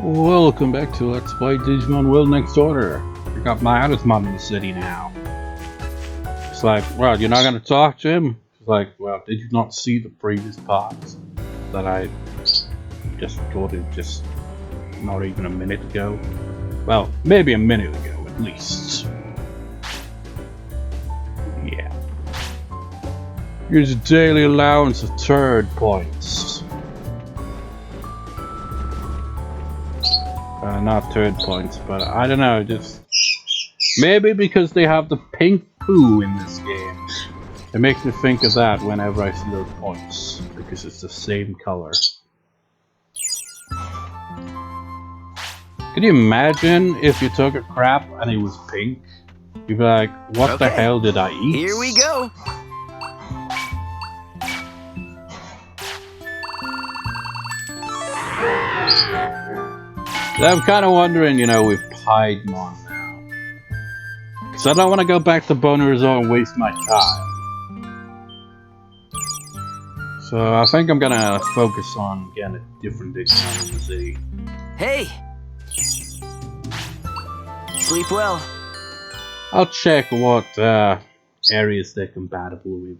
Welcome back to Let's Play Digimon World Next Order. I got my Mon in the city now. It's like, well, you're not gonna talk to him? It's like, well, did you not see the previous parts that I just recorded just not even a minute ago? Well, maybe a minute ago at least. Yeah. Here's a daily allowance of turd points. Not turd points, but I don't know, just maybe because they have the pink poo in this game. It makes me think of that whenever I see those points, because it's the same color. Can you imagine if you took a crap and it was pink? You'd be like, what the hell did I eat? Here we go! I'm kind of wondering, you know, with Piedmon now. Because I don't want to go back to Boner Resort and waste my time. So I think I'm going to focus on getting a different Digimon in the city. Hey! Sleep well. I'll check what areas they're compatible with.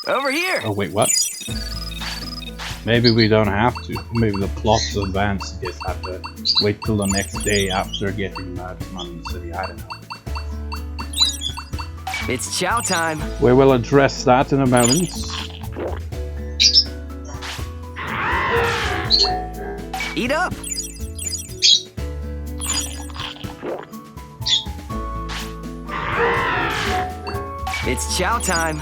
Over here! Oh, wait, what? Maybe we don't have to. Maybe the plot's advanced. You just have to wait till the next day after getting Digimon in the city. I don't know. It's chow time. We will address that in a moment. Eat up! It's chow time.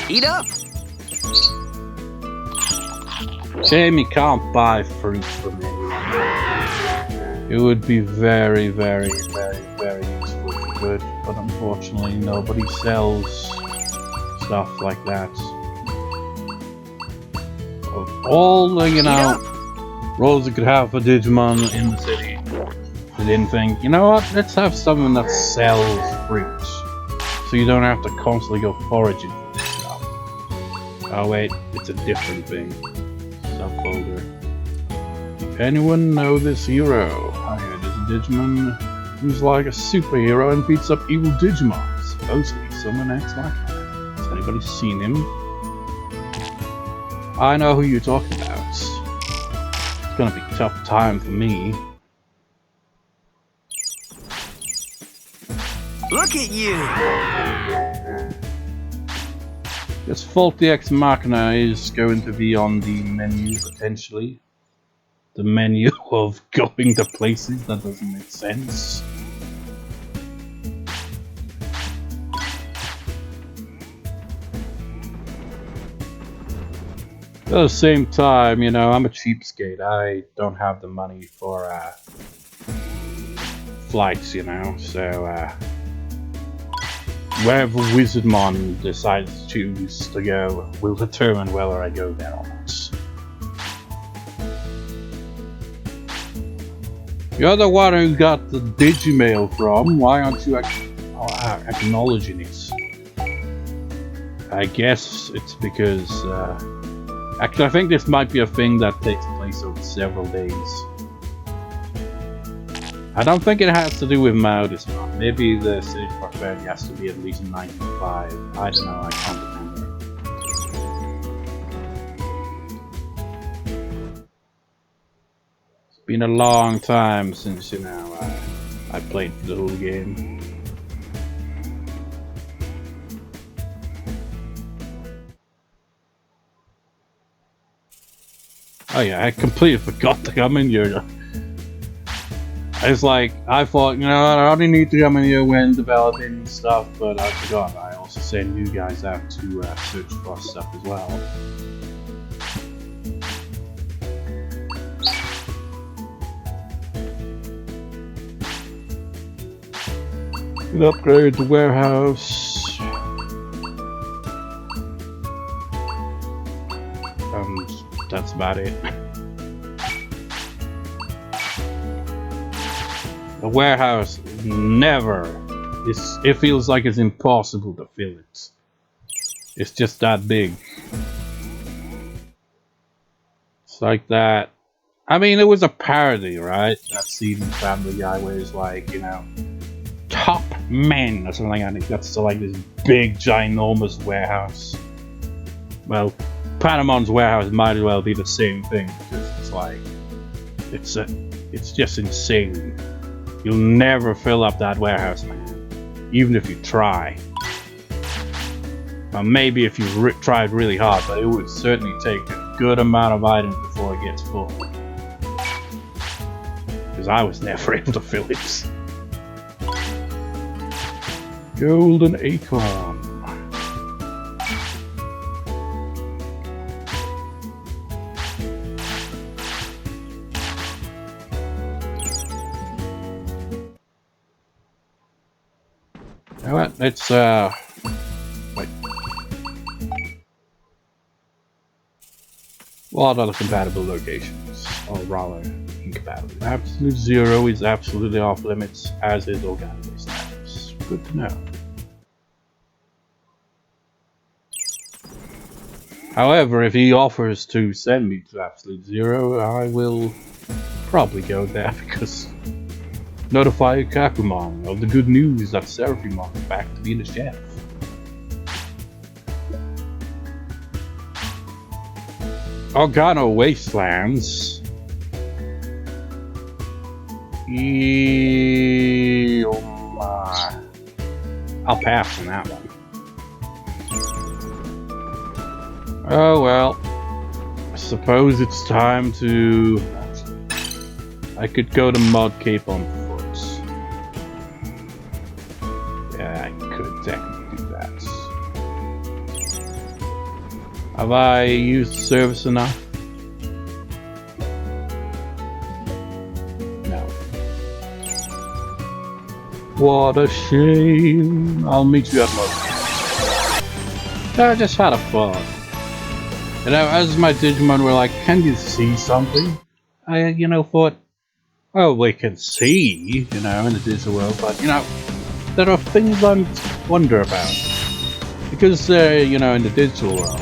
Eat up! Shame you can't buy fruit from anyone. It would be very, very, very, very useful if you could, but unfortunately nobody sells stuff like that. Of all the, you know, roles you could have for Digimon in the city, I didn't think, you know what, let's have something that sells fruit, so you don't have to constantly go foraging. Oh wait, it's a different thing. Subfolder. Anyone know this hero? I heard there's a Digimon who's like a superhero and beats up evil Digimon. Supposedly someone acts like that. Has anybody seen him? I know who you're talking about. It's gonna be a tough time for me. Look at you! This faulty ex machina is going to be on the menu potentially. The menu of going to places that doesn't make sense. At the same time, you know, I'm a cheapskate. I don't have the money for flights, you know, so wherever Wizardmon decides to choose to go will determine whether I go there or not. You're the one who got the digimail from. Why aren't you acknowledging it? I guess it's because actually I think this might be a thing that takes place over several days. I don't think it has to do with Digimon. Maybe the city prosperity has to be at least 95. I don't know, I can't remember. It's been a long time since, you know, I played the whole game. Oh yeah, I completely forgot to come in here. It's like, I thought, you know, I only need to come in here when developing stuff, but I forgot. I also send you guys out to search for stuff as well. Can upgrade the warehouse. And that's about it. The warehouse never. It feels like it's impossible to fill it. It's just that big. It's like that. I mean, it was a parody, right? That scene in Family Guy where it's like, you know, top men or something. I think that's like this big, ginormous warehouse. Well, Panamon's warehouse might as well be the same thing because it's like, it's just insane. You'll never fill up that warehouse, man, even if you try. Well, maybe if you tried really hard, but it would certainly take a good amount of items before it gets full. Because I was never able to fill it. Golden acorn. You know what? Let's wait. What are the compatible locations? Or rather, incompatible. Absolute Zero is absolutely off limits, as is organic waste items. Good to know. However, if he offers to send me to Absolute Zero, I will probably go there because notify Kakumon of the good news that Seraphimon is back to being a chef. Organo Wastelands. Oh my. I'll pass on that one. Oh well. I suppose it's time to... I could go to Mud Cape on foot. Yeah, I could technically do that. Have I used service enough? No. What a shame. I'll meet you at Mud Cape. I just had a thought. You know, as my Digimon were like, can you see something? I, you know, thought, well, we can see, you know, in the digital world, but, you know, there are things I wonder about. Because, you know, in the digital world,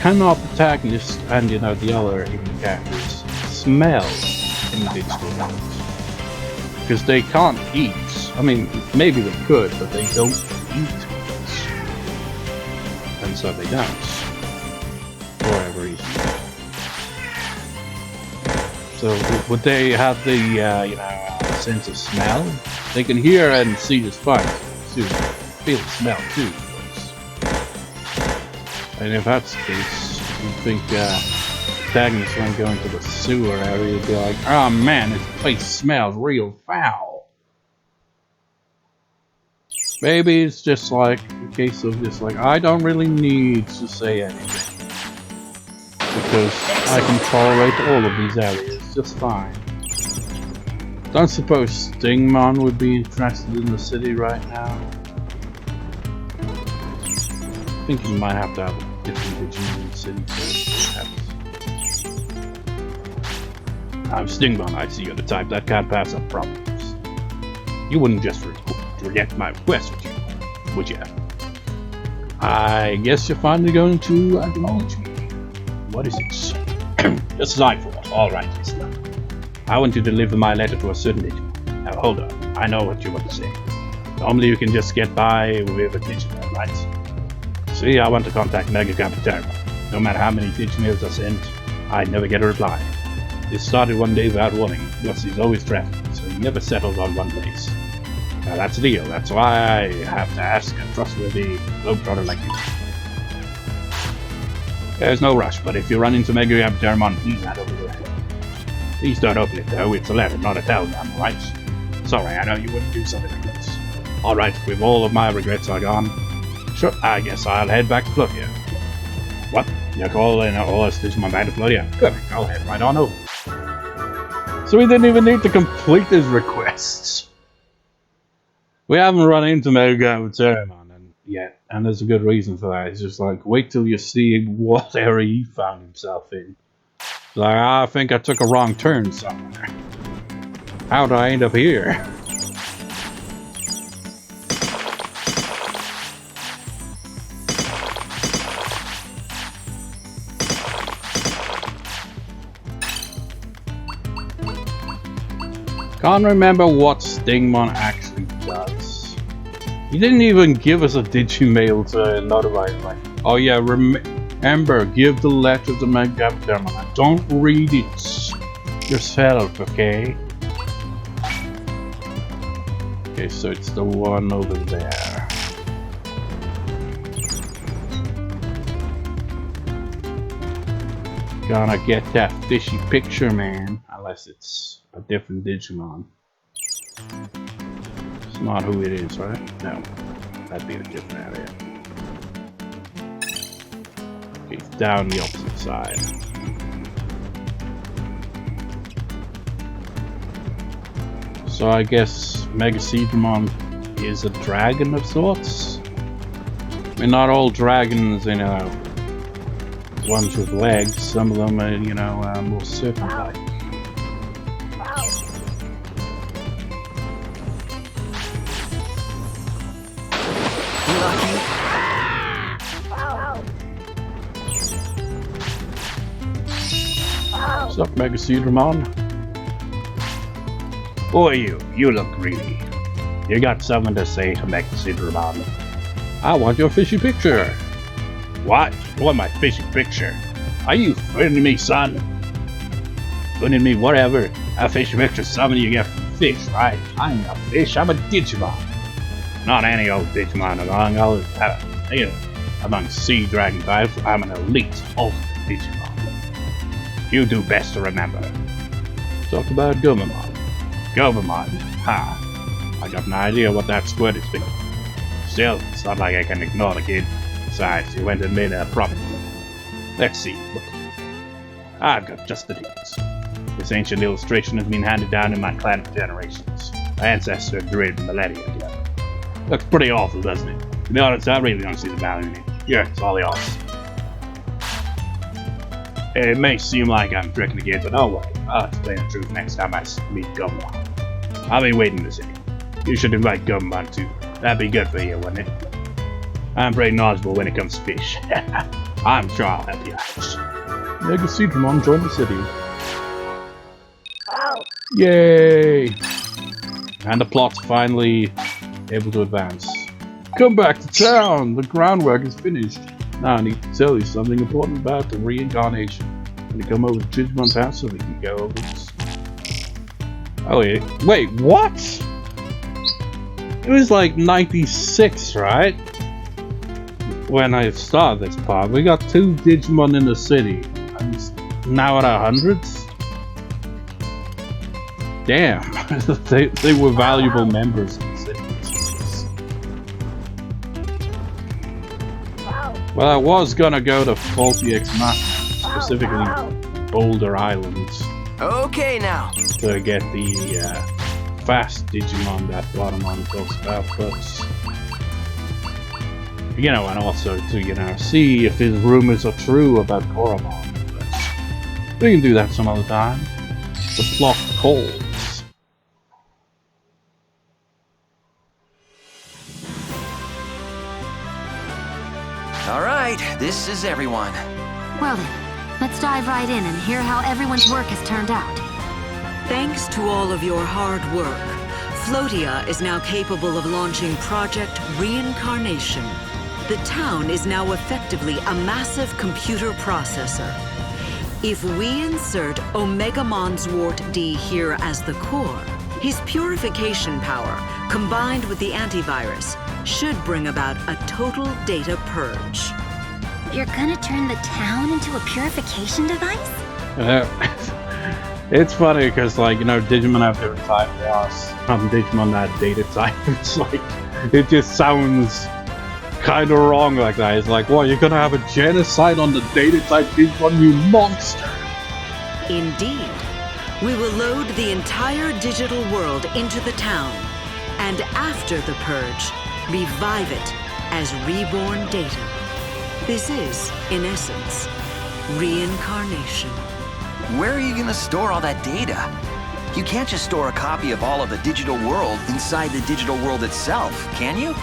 can our protagonist and, you know, the other human characters smell in the digital world? Because they can't eat. I mean, maybe they could, but they don't eat much. And so they don't. For whatever reason. So would they have the you know, sense of smell? They can hear and see the sparks, too. Feel the smell too, of course. And if that's the case, you think protagonists when going to the sewer area would be like, oh man, this place smells real foul. Maybe it's just like a case of just like, I don't really need to say anything. Because I can tolerate all of these areas just fine. Don't suppose Stingmon would be interested in the city right now. I think you might have to have a different Digimon in the city. I'm Stingmon, I see you're the type that can't pass up problems. You wouldn't just reject my request, would you? I guess you're finally going to acknowledge me. What is it? Just as I thought. Alright, listener. I want you to deliver my letter to a certain Digimon. Now hold on. I know what you want to say. Normally you can just get by with a Digimon, right? See, I want to contact MegaKabuterimon. No matter how many Digimails are sent, I never get a reply. This started one day without warning, plus he's always traveling, so he never settles on one place. Now that's the deal. That's why I have to ask a trustworthy globetrotter like you. There's no rush, but if you run into MegaKabuterimon, please hand over the letter. Please don't open it though, it's a letter, not a telegram, alright? Sorry, I know you wouldn't do something like this. Alright, with all of my regrets are gone, sure, I guess I'll head back to Flodia. What? You're calling all us Digimon back to Flodia? Good, I'll head right on over. So we didn't even need to complete his requests. We haven't run into MegaKabuterimon yet, and there's a good reason for that. It's just like, wait till you see what area he found himself in. It's like, I think I took a wrong turn somewhere. How did I end up here? Can't remember what Stingmon actually does. He didn't even give us a digimail to notify us, like, oh yeah, remember, give the letter to MegaSeadramon. Don't read it yourself, okay? Okay, so it's the one over there. Gonna get that fishy picture, man. Unless it's a different Digimon. It's not who it is, right? No. That'd be a different area. Okay, it's down the opposite side. So I guess MegaSeadramon is a dragon of sorts? I mean, not all dragons, you know, ones with legs, some of them are, you know, more serpent-like. What's up, MegaSeadramon? Who are you? You look greedy. You got something to say to MegaSeadramon? I want your fishy picture. What? You want my fishy picture? Are you friending me, son? Friending me, whatever. A fishy picture, something you get from fish, right? I'm a fish, I'm a Digimon. Not any old Digimon among sea dragon types. I'm an elite, ultimate Digimon. You do best to remember. Talk about Gomamon. Gomamon? Ha! I got an idea what that squid is thinking. Still, it's not like I can ignore the kid. Besides, he went and made a promise. Let's see. Look. I've got just the deeds. This ancient illustration has been handed down in my clan for generations. My ancestors drew millennia ago. Looks pretty awful, doesn't it? To be honest, I really don't see the value in it. Here, it's all yours. It may seem like I'm tricking the kid, but don't worry. I'll explain the truth next time I meet Gomamon. I'll be waiting in the city. You should invite Gomamon too. That'd be good for you, wouldn't it? I'm pretty knowledgeable when it comes to fish. I'm sure I'll help you out. MegaSeadramon joined the city. Yay! And the plot's finally able to advance. Come back to town! The groundwork is finished. Now I need to tell you something important about the reincarnation. When you come over to Digimon's house so we can go over this. Oh wait, what? It was like 96, right? When I started this part, we got 2 Digimon in the city, and it's now at 100s? Damn, they were valuable members in the city. Well, I was gonna go to Faulty X Machina, specifically Boulder Islands. Okay now. To get the fast Digimon that Koromon talks about, but you know, and also to, you know, see if his rumors are true about Koromon. But we can do that some other time. The plot calls. Alright, this is everyone. Well then, let's dive right in and hear how everyone's work has turned out. Thanks to all of your hard work, Floatia is now capable of launching Project Reincarnation. The town is now effectively a massive computer processor. If we insert Omegamon's Wart D here as the core, his purification power, combined with the antivirus, should bring about a total data purge. You're gonna turn the town into a purification device? It's funny because, like, you know, Digimon have different type. There are some Digimon that have data type. It's like, it just sounds kind of wrong like that. It's like, what, you're gonna have a genocide on the data type Digimon, you monster! Indeed. We will load the entire digital world into the town, and after the purge, revive it as reborn data. This is, in essence, reincarnation. Where are you gonna store all that data? You can't just store a copy of all of the digital world inside the digital world itself, can you?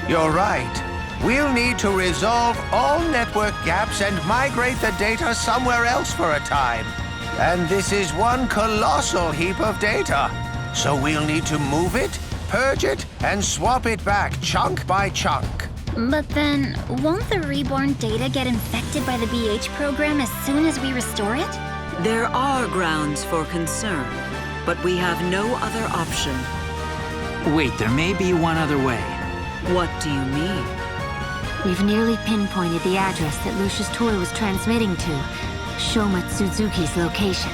You're right. We'll need to resolve all network gaps and migrate the data somewhere else for a time. And this is one colossal heap of data. So we'll need to move it, purge it, and swap it back chunk by chunk. But then, won't the reborn data get infected by the BH program as soon as we restore it? There are grounds for concern, but we have no other option. Wait, there may be one other way. What do you mean? We've nearly pinpointed the address that Lucia's toy was transmitting to. Shoma Suzuki's location.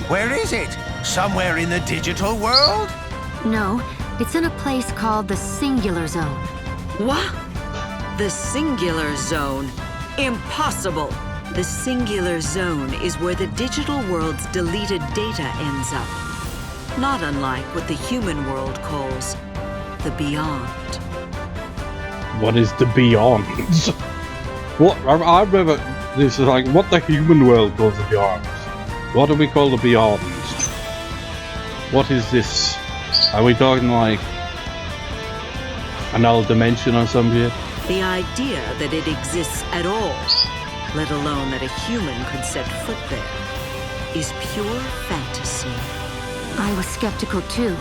Where is it? Somewhere in the digital world? No, it's in a place called the Singular Zone. What? The Singular Zone? Impossible! The Singular Zone is where the digital world's deleted data ends up. Not unlike what the human world calls the Beyond. What is the Beyond? What? I remember this is like what the human world calls the Beyond. What do we call the Beyond? What is this? Are we talking like another dimension or something? The idea that it exists at all, let alone that a human could set foot there, is pure fantasy. I was skeptical too.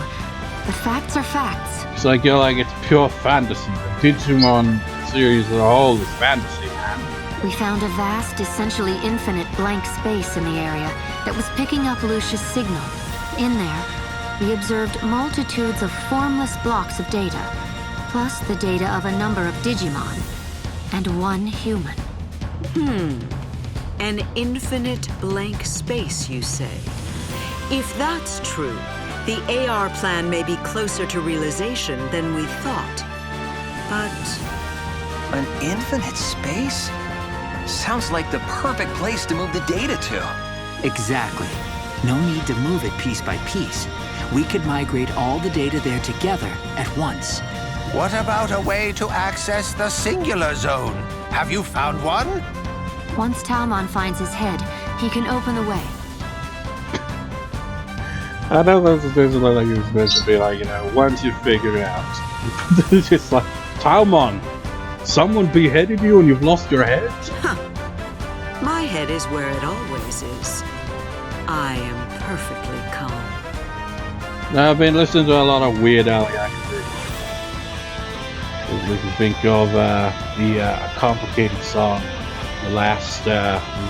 The facts are facts. It's like you're like it's pure fantasy. The Digimon series as a whole is fantasy, man. We found a vast, essentially infinite blank space in the area that was picking up Lucia's signal. In there, we observed multitudes of formless blocks of data, plus the data of a number of Digimon, and one human. An infinite blank space, you say? If that's true, the AR plan may be closer to realization than we thought. But An infinite space? Sounds like the perfect place to move the data to. Exactly. No need to move it piece by piece. We could migrate all the data there together at once. What about a way to access the Singular Zone? Have you found one? Once Talmon finds his head, he can open the way. I know there's a lot of you supposed to be like, you know, once you figure it out. It's just like, Talmon, someone beheaded you and you've lost your head? my head is where it always is. I am perfectly calm. Now, I've been listening to a lot of Weird Al Yankovic. We can think of a complicated song, the last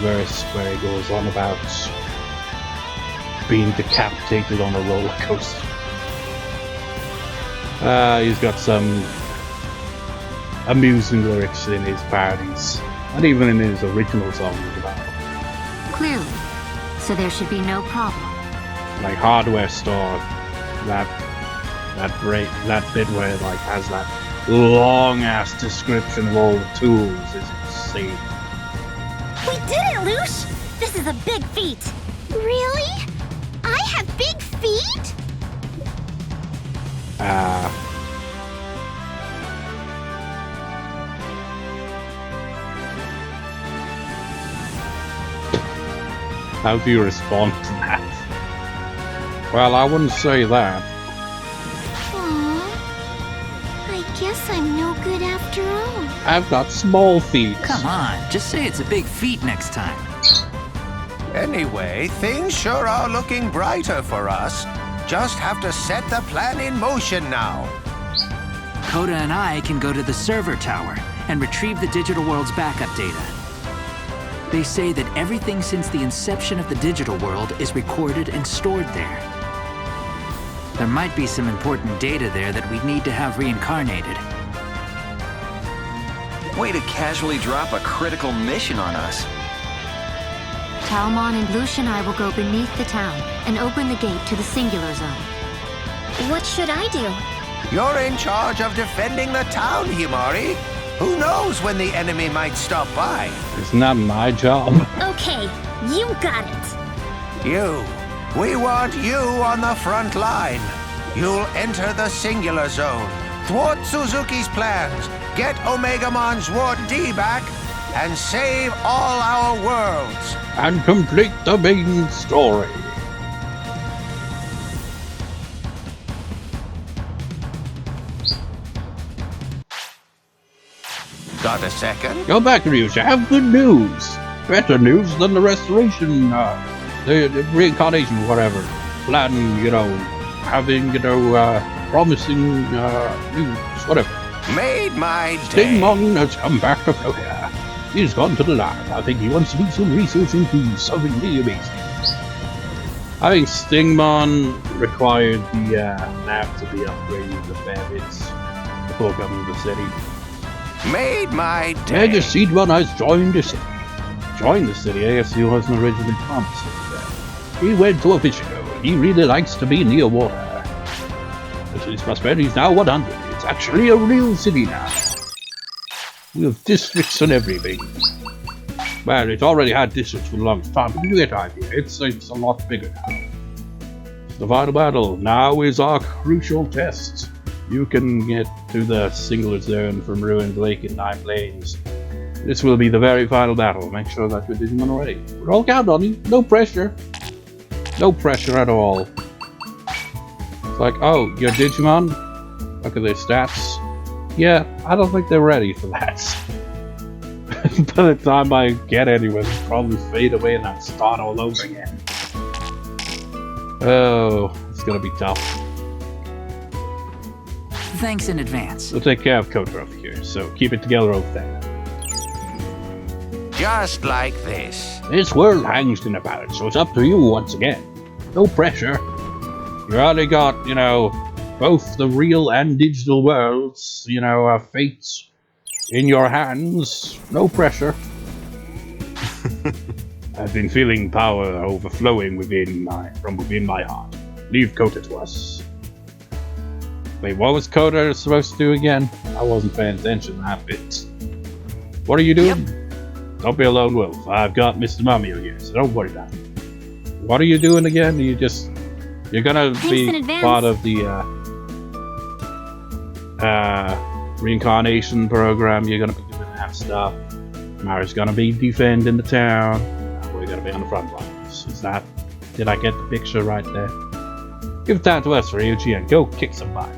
verse where he goes on about being decapitated on a roller coaster. He's got some amusing lyrics in his parodies, and even in his original songs as well. Clearly. So there should be no problem. Like Hardware Store, that bit where it like has that long ass description of all the tools is insane. We did it, Lush! This is a big feat. Really? I have big feet? How do you respond to that? Well, I wouldn't say that. Aw, I guess I'm no good after all. I've got small feet. Come on, just say it's a big feat next time. Anyway, things sure are looking brighter for us. Just have to set the plan in motion now. Coda and I can go to the server tower and retrieve the digital world's backup data. They say that everything since the inception of the digital world is recorded and stored there. There might be some important data there that we'd need to have reincarnated. Way to casually drop a critical mission on us. Talmon and Lush and I will go beneath the town and open the gate to the Singular Zone. What should I do? You're in charge of defending the town, Himari. Who knows when the enemy might stop by? It's not my job. Okay, you got it. You. We want you on the front line. You'll enter the Singular Zone, thwart Suzuki's plans, get Omegamon's Ward D back, and save all our worlds. And complete the main story. Got a second? Go back, Ryusha. I have good news. Better news than the restoration, the reincarnation, whatever. Plan, you know, having, you know, promising news, whatever. Made my day. Stingmon has come back to Floria. He's gone to the lab. I think he wants to do some research into something really amazing. I think Stingmon required the lab to be upgraded a fair bit before coming to the city. Made my day. MegaSeadramon has joined the city. Joined the city? I guess he wasn't originally promised it. He went to a fish show. He really likes to be near water. His prosperity is now 100. It's actually a real city now. We have districts and everything. Well, it's already had districts for the longest time, but you get the idea. It's a lot bigger now. The final battle now is our crucial test. You can get to the singular zone from Ruined Lake in 9 lanes. This will be the very final battle. Make sure that you're Digimon already. We're all counting on you. No pressure. No pressure at all. It's like, oh, you're Digimon? Look at their stats. Yeah, I don't think they're ready for that. By the time I get anyone, they'll probably fade away and I'll start all over again. Oh, it's gonna be tough. Thanks in advance. We'll take care of Cauldron here, so keep it together, old thing. Just like this. This world hangs in a balance, so it's up to you once again. No pressure. You already got, you know, both the real and digital worlds, you know, fates in your hands. No pressure. I've been feeling power overflowing from within my heart. Leave Kota to us. Wait, what was Kota supposed to do again? I wasn't paying attention to that bit. What are you doing? Yep. Don't be a lone wolf. I've got Mr. Mummy here, so don't worry about it. What are you doing again? You're gonna be part of the reincarnation program. You're gonna be doing that stuff. Mara's gonna be defending the town. We're gonna be on the front lines. Did I get the picture right there? Give time to us, Ryuji, and go kick some butt.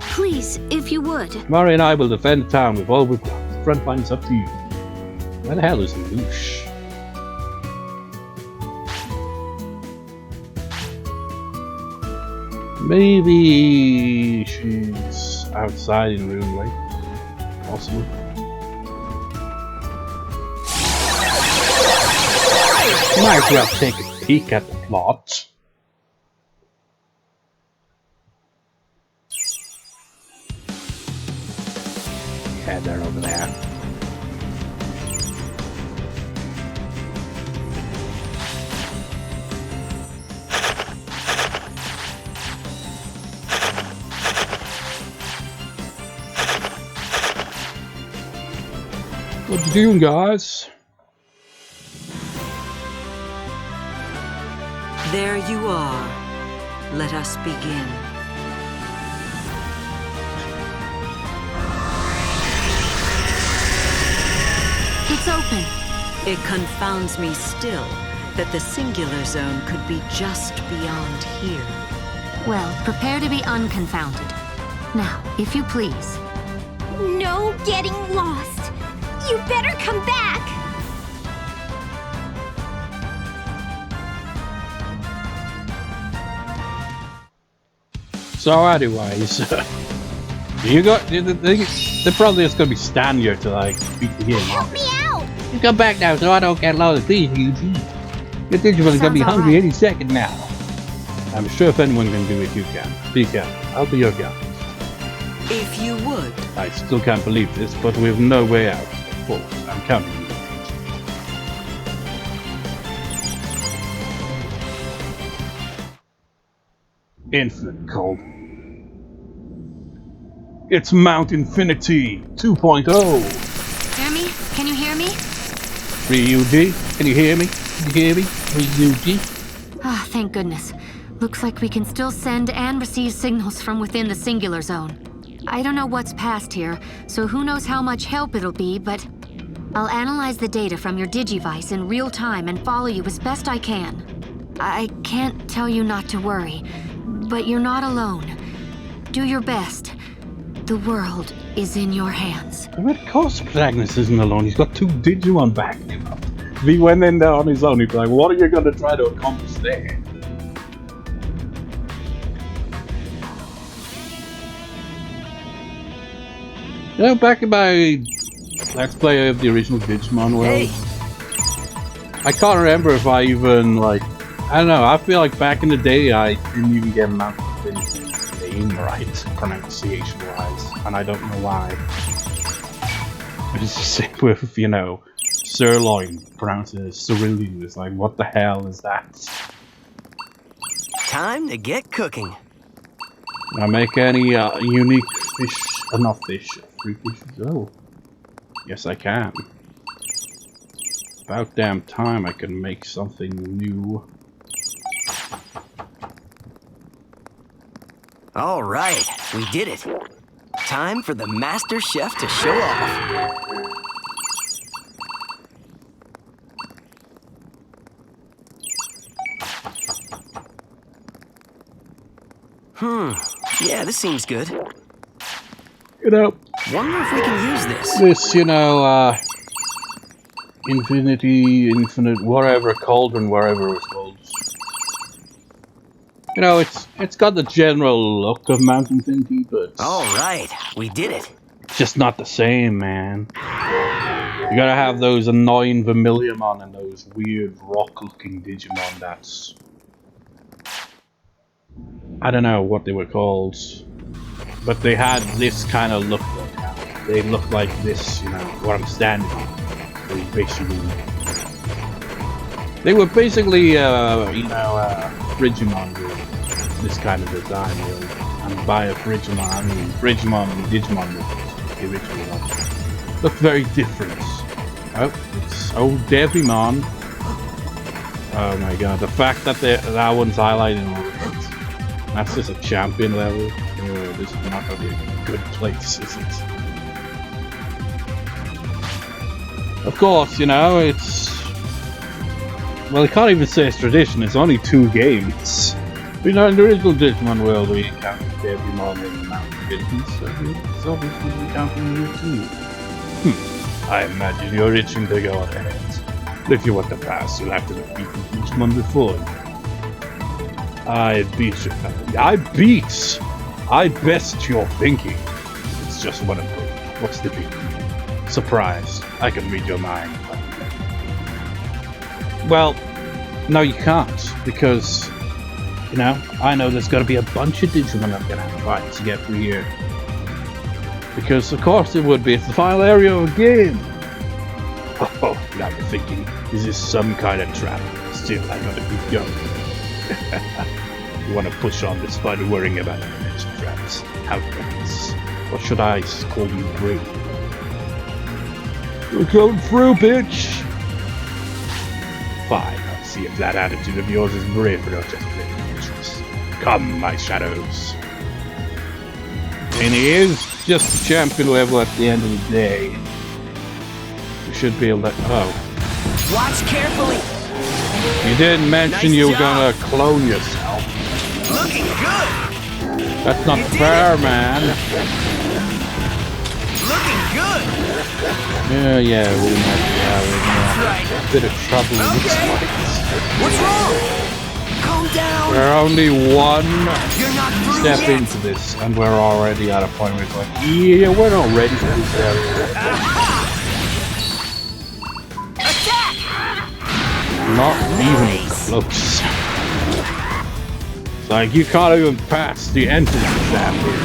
Please, if you would. Mari and I will defend the town with all we've got. The front line's up to you. Where the hell is Lush? Maybe she's outside in Ruined Lake. Possibly. Might as well take a peek at the plot. Yeah, they're over there. What you doing, guys? There you are. Let us begin. It's open. It confounds me still that the singular zone could be just beyond here. Well, prepare to be unconfounded. Now, if you please. No getting lost. You better come back! So anyways, they're probably just gonna be standing here to like beat the game. Help me out! You come back now so I don't get lost, please, Eugene. Your Digimon's gonna be hungry any second now. I'm sure if anyone can do it, you can. Be careful. I'll be your guide. If you would. I still can't believe this, but we have no way out. Of course, I'm counting on you. Infinite Cold. It's Mount Infinity 2.0. Hear me? Can you hear me? Ryuji, can you hear me? Can you hear me? Ryuji? Ah, thank goodness. Looks like we can still send and receive signals from within the singular zone. I don't know what's past here, so who knows how much help it'll be, but I'll analyze the data from your Digivice in real time and follow you as best I can. I can't tell you not to worry, but you're not alone. Do your best. The world is in your hands. Of course Magnus isn't alone. He's got 2 Digimon backing him up. If he went in there on his own, he'd be like, what are you going to try to accomplish there? You know, back in my Let's Play of the original Digimon world, I can't remember if I even, like, I don't know, I feel like back in the day I didn't even get Mountain Infinity's name right, pronunciation-wise, and I don't know why. It's the same with, you know, sirloin, pronounced as cerulean. It's like, what the hell is that? Time to get cooking. Can I make any unique fish, not fish, free fishes? Oh, yes I can. About damn time I can make something new. All right, we did it. Time for the master chef to show off. Yeah, this seems good. You know, Wonder if we can use this. this, you know, infinite, whatever, Cauldron, wherever it's called. You know, it's got the general look of Mountain Infinity, but All right, we did it. it's just not the same, man. You gotta have those annoying Vermiliamon and those weird rock-looking Digimon that's... I don't know what they were called, but they had this kind of look. They look like this, you know, what I'm standing on. They were basically, you know, Frigimon with this kind of design, really. And by a Frigimon, I mean Frigimon and Digimon with the original one. Look very different. Oh, it's old Devimon. Oh my god, the fact that that one's highlighted all of it. That's just a champion level. Oh, this is not going to be a good place, is it? Of course, you know, it's... Well, you can't even say it's tradition, it's only 2 games. You know, in the original Digimon world, we encountered Devimon in Mountain Infinity, so it's obviously encountering you too. I imagine you're itching to go on ahead. But if you want to pass, you'll have to defeat the Digimon before you. I best your thinking. It's just what I'm doing. What's the big deal? Surprise. I can read your mind. Well, no you can't, because, you know, I know there's gotta be a bunch of Digimon I'm gonna have to fight to get through here. Because of course it would be, it's the final area of a game. Oh, now you're thinking, is this some kind of trap? Still, I gotta keep going. You want to push on despite worrying about dimension traps. How nice. Or should I call you brave? We're going through, bitch! Fine, I'll see if that attitude of yours is brave or just dangerous. Come, my shadows. And he is just a champion level at the end of the day. We should be able to... Oh. Watch carefully. You didn't mention you were gonna clone yourself. Looking good. That's not fair, man. Looking good. Yeah, we might be having a bit of trouble with this fight. What's wrong? Calm down. We're only one You're not through step yet. into this, and we're already at a point where it's like, yeah, we're not ready for this area. Attack! Not even close. It's like you can't even pass the entrance exam here.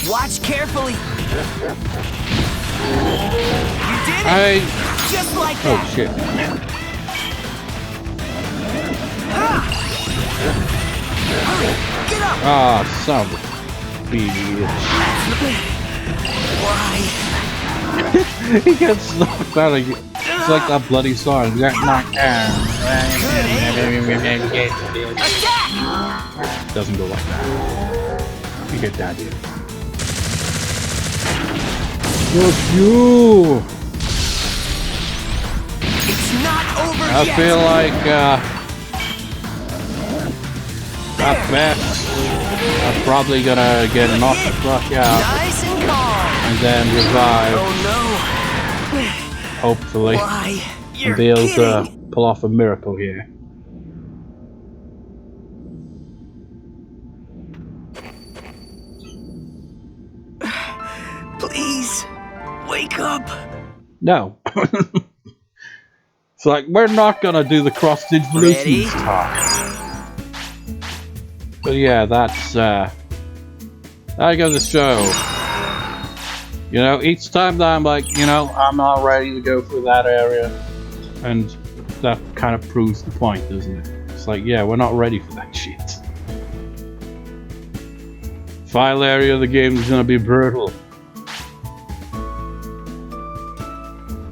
Watch carefully. You did it. Just like that. Oh shit. Hurry, get up. Ah, son of a bitch. Why? He gets knocked out of it. It's like that bloody song. Get knocked down. Attack! Doesn't go like that. You get that here. Fuck you! It's not over I yet. feel like, at best, I'm probably gonna get knocked the fuck out Nice and calm. and then revive, Oh hopefully, no. Why? You're and be able kidding. to pull off a miracle here. Please, wake up. No. It's like, we're not gonna do the cross-digivolution talk. But yeah, that's, that goes to show. You know, each time that I'm like, you know, I'm not ready to go through that area, and that kind of proves the point, doesn't it? It's like, yeah, we're not ready for that shit. Final area of the game is gonna be brutal.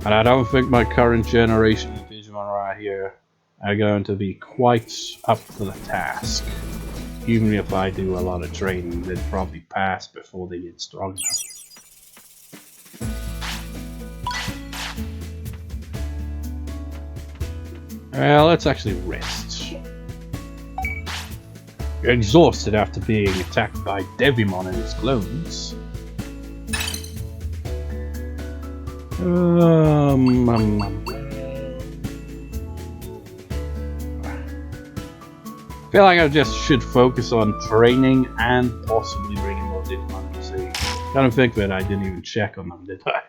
And I don't think my current generation of Digimon right here are going to be quite up to the task. Even if I do a lot of training, they'd probably pass before they get strong enough. Well, let's actually rest. You're exhausted after being attacked by Digimon and his clones. I feel like I just should focus on training and possibly bringing more Digimon to see. Kind of think that I didn't even check on them, did I?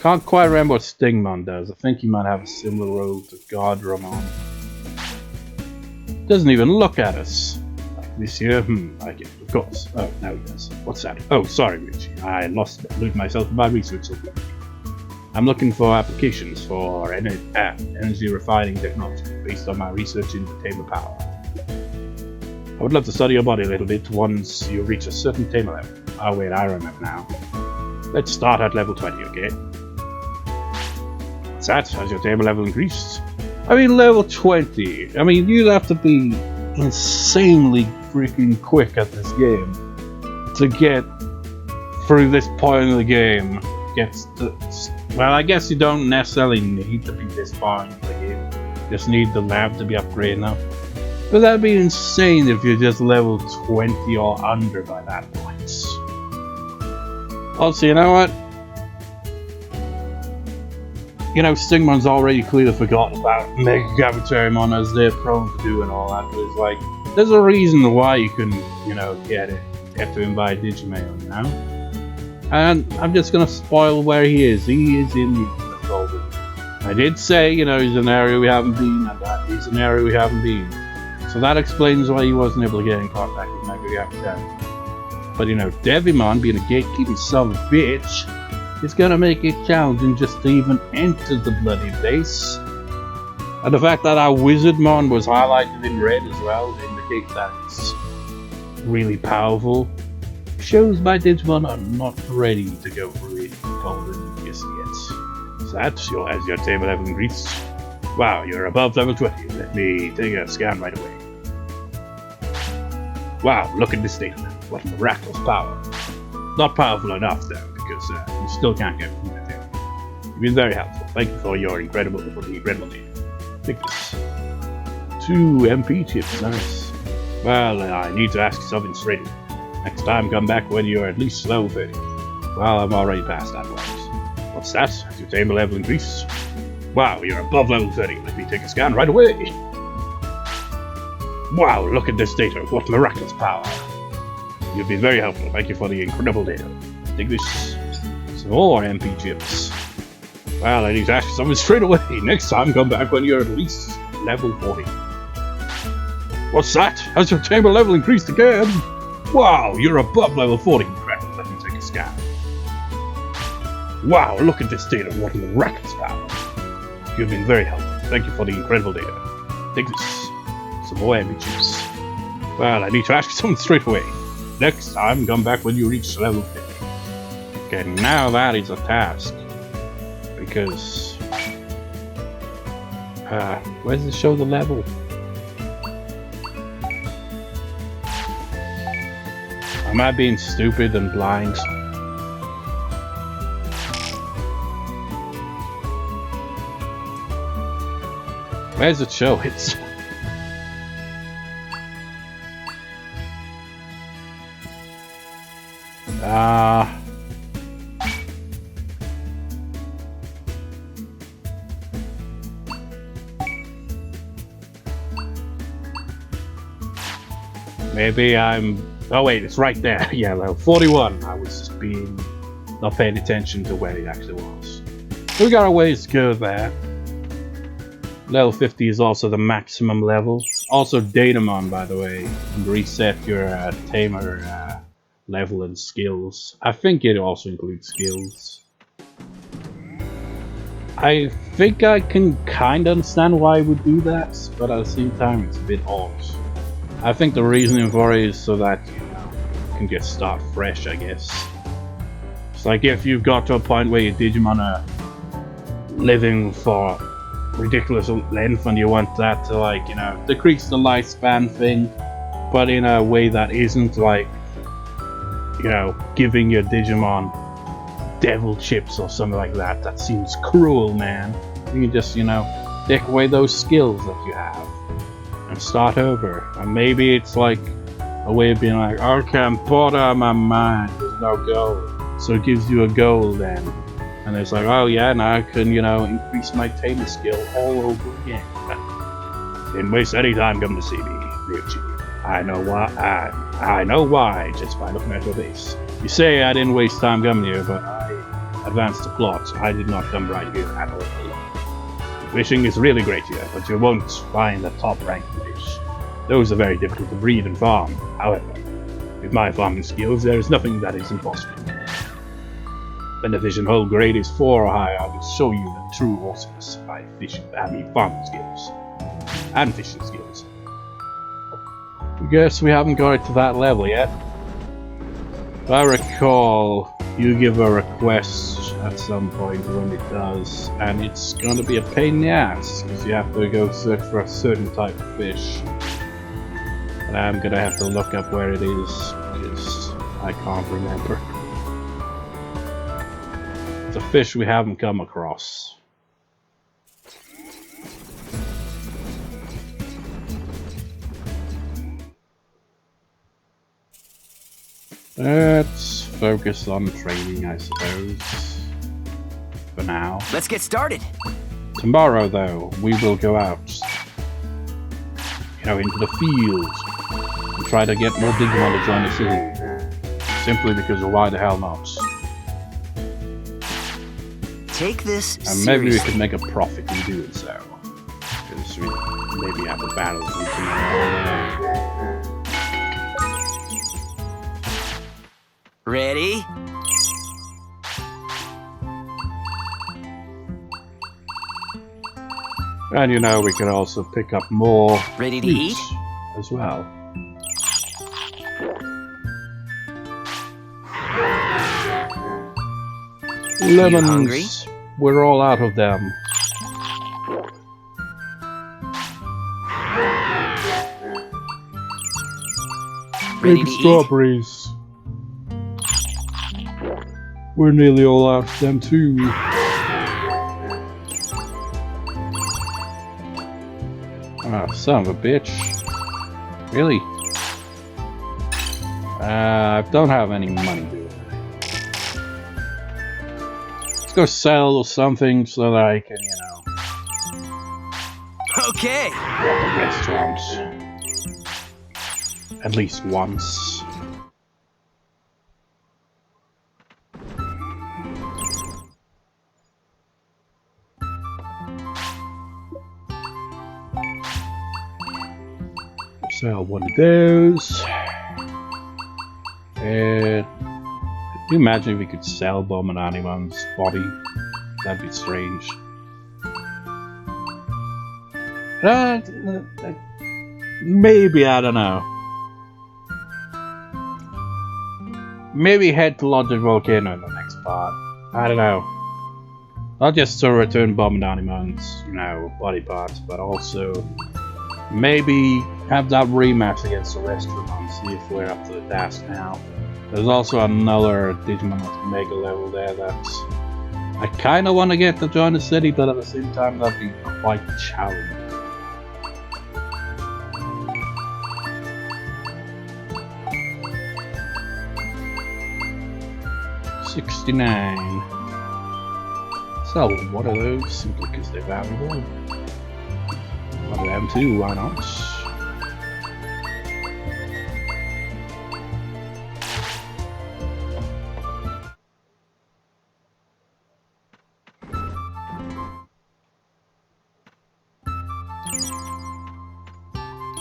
Can't quite remember what Stingmon does. I think he might have a similar role to Gomamon. Doesn't even look at us. Like this here? I get it, of course. Oh, now he does. What's that? Oh, sorry, Richie. I lost myself in my research. I'm looking for applications for energy refining technology based on my research in tamer power. I would love to study your body a little bit once you reach a certain tamer level. Oh wait, I remember now. Let's start at level 20, okay? What's that? Has your tamer level increased? I mean, level 20. I mean, you'd have to be insanely freaking quick at this game to get through this point of the game. Well, I guess you don't necessarily need to be this far into the game. You just need the lab to be upgraded now. But that'd be insane if you're just level 20 or under by that point. Also, you know what? You know, Stingmon's already clearly forgotten about MegaKabuterimon as they're prone to do and all that, but it's like, there's a reason why you couldn't, you know, get to him by digimail, you know? And I'm just gonna spoil where he is. He is in the Cauldron. I did say, you know, he's an area we haven't been, and that is an area we haven't been. So that explains why he wasn't able to get in contact with MegaKabuterimon. But you know, Digimon, being a gatekeeping son of a bitch, is gonna make it challenging just to even enter the bloody place. And the fact that our Wizardmon was highlighted in red as well indicates that it's really powerful. Shows my Digimon are not ready to go through it Cauldron just yet. So that's as your table level increased. Wow, you're above level 20. Let me take a scan right away. Wow, look at this data. What miraculous power. Not powerful enough though, because you still can't get through it. You've been very helpful. Thank you for your incredible data. Take this. 2 MP chips, nice. Well, I need to ask you something straight away. Next time, come back when you're at least level 30. Well, I'm already past that point. What's that? Has your tamer level increased? Wow, you're above level 30. Let me take a scan right away. Wow, look at this data. What miraculous power. You've been very helpful. Thank you for the incredible data. Take this. Some more MP chips. Well, I need to ask you something straight away. Next time, come back when you're at least level 40. What's that? Has your tamer level increased again? Wow, you're above level 40. Incredible. Let me take a scan. Wow, look at this data. What miraculous power. You've been very helpful. Thank you for the incredible data. Take this. Some more MP chips. Well, I need to ask you something straight away. Next time, come back when you reach level 50. Okay, now that is a task. Because... where's it show the level? Am I being stupid and blind? Where's it show? It's... Maybe I'm Oh wait, it's right there. Yeah, level 41. I was just not paying attention to where it actually was. We got a ways to go there. Level 50 is also the maximum level. Also Digimon, by the way, and reset your tamer level and skills. I think it also includes skills. I think I can kind of understand why I would do that, but at the same time it's a bit odd. I think the reasoning for it is so that you can just start fresh, I guess. It's like if you've got to a point where your Digimon are living for ridiculous length and you want that to, like, you know, decrease the lifespan thing, but in a way that isn't like, you know, giving your Digimon devil chips or something like that. That seems cruel, man. You can just, you know, take away those skills that you have and start over. And maybe it's like a way of being like, okay, I'm bored out of my mind, there's no goal. So it gives you a goal then. And it's like, oh yeah, now I can, you know, increase my tamer skill all over again. Didn't waste any time coming to see me, Ryuichi. I know why. I know why, just by looking at your face. You say I didn't waste time coming here, but I advanced the plot. I did not come right here at all. Fishing is really great here, but you won't find a top-ranked fish. Those are very difficult to breed and farm. However, with my farming skills, there is nothing that is impossible. When the vision hole grade is 4 or higher, I will show you the true awesomeness of my farming skills. And fishing skills. I guess we haven't got it to that level yet. If I recall, you give a request at some point when it does, and it's gonna be a pain in the ass, because you have to go search for a certain type of fish. And I'm gonna have to look up where it is, because I can't remember. It's a fish we haven't come across. Let's focus on training, I suppose. For now. Let's get started. Tomorrow, though, we will go out, you know, into the fields and try to get more Digimon to join the city. Simply because why the hell not? Take this And maybe we could make a profit in doing so. Because we maybe have a battle with tomorrow. Ready? And you know, we could also pick up more Ready to fruit eat? as well. You hungry? Lemons! We're all out of them. Ready Big to eat? strawberries. We're nearly all out of them too. Ah, son of a bitch. Really? I don't have any money. Let's go sell something so that I can, you know, Okay. go to the restaurant. At least once. Sell one of those. And could you imagine if we could sell Gomamon body? That'd be strange. Maybe, I don't know. Maybe head to Logic Volcano in the next part. I don't know. Not just to return Gomamon, you know, body parts, but also maybe have that rematch against the Restaurant, see if we're up to the task now. There's also another Digimon at Mega level there that I kinda wanna get to join the city, but at the same time that'd be quite challenging. $69. Sell one of those simply because they're valuable. One of them too, why not?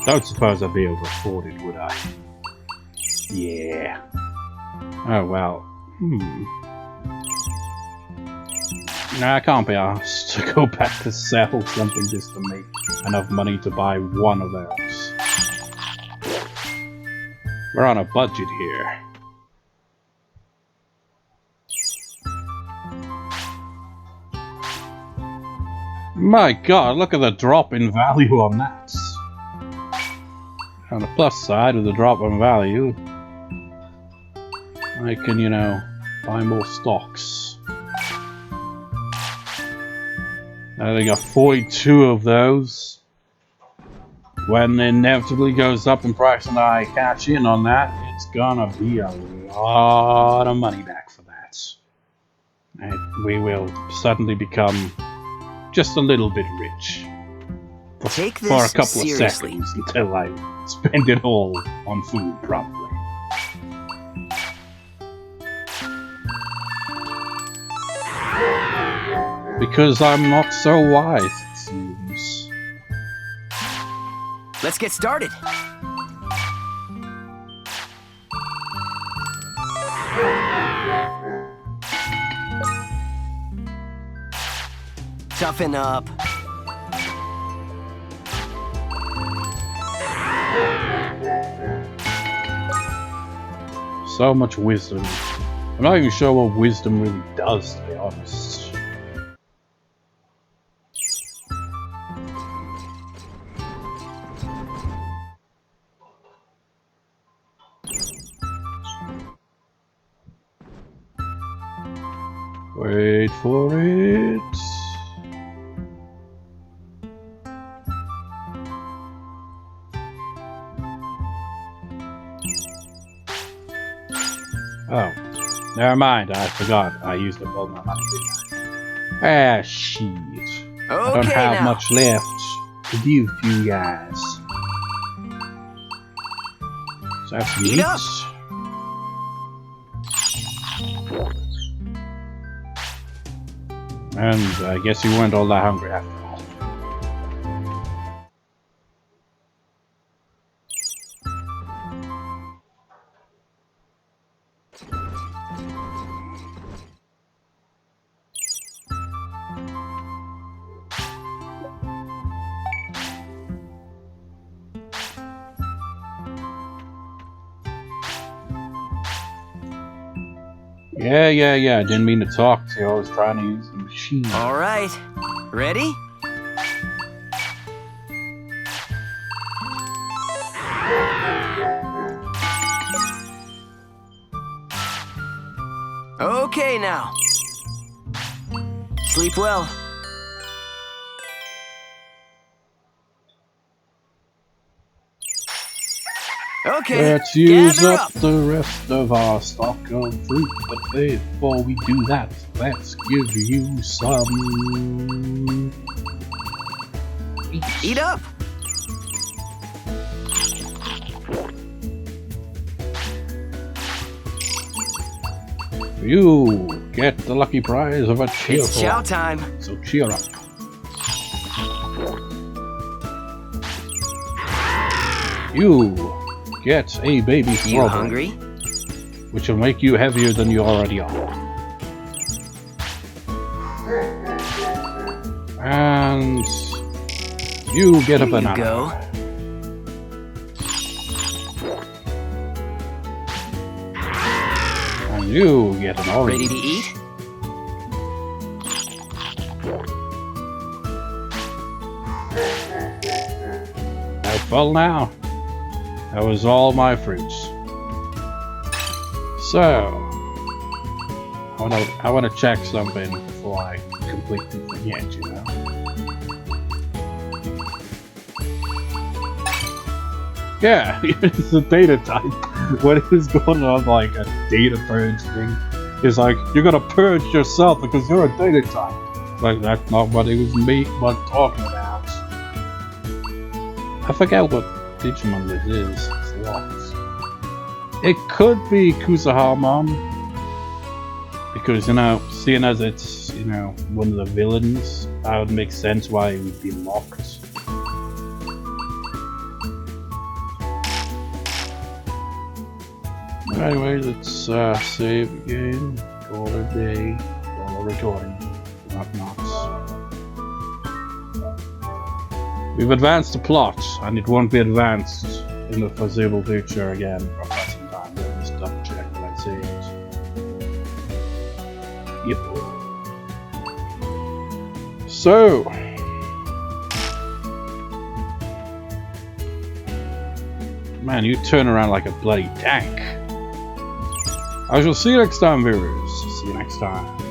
Don't suppose I'd be able to afford it, would I? Yeah. Oh well. No, I can't be asked to go back to sell something just to make enough money to buy one of those. We're on a budget here. My god, look at the drop in value on that. On the plus side of the drop in value, I can, you know, buy more stocks. I think I got 42 of those. When it inevitably goes up in price and I catch in on that, it's gonna be a lot of money back for that. And we will suddenly become just a little bit rich. Take this For a couple seriously. of seconds until I spend it all on food, probably. Because I'm not so wise, it seems. Let's get started. Toughen up. So much wisdom. I'm not even sure what wisdom really does, to be honest. Wait for it. Oh, never mind. I forgot. I used up all my money, didn't I? Ah, shit. I don't Okay, have now. much left to give to you guys. So have some Eat meat. up. And I guess you weren't all that hungry after all. Yeah. I didn't mean to talk to you. I was trying to use the machine. All right. Ready? Okay, now. Sleep well. Okay, Let's use gather up the rest of our stock of fruit, but before we do that, let's give you some... Eat up. You get the lucky prize of a cheerful It's chow time. So cheer up. You get a baby You strawberry, hungry? which will make you heavier than you already are. And you get a Here you banana. go. And you get an orange. Ready to eat? How full now? That was all my fruits. So, I wanna check something before I completely forget, you know. Yeah, it's a data type. What is going on, like a data purge thing? It's like you're gonna purge yourself because you're a data type. Like that's not what it was talking about. I forget what Digimon this is. It's what? It could be Kusahamon. Because, you know, seeing as it's, you know, one of the villains, that would make sense why it would be locked. Anyway, let's save again. Call it a day. Call a recording. Whatnot. We've advanced the plot, and it won't be advanced in the foreseeable future again for quite some time. Let me just double check that I saved. Yep. So. Man, you turn around like a bloody tank. I shall see you next time, viewers. See you next time.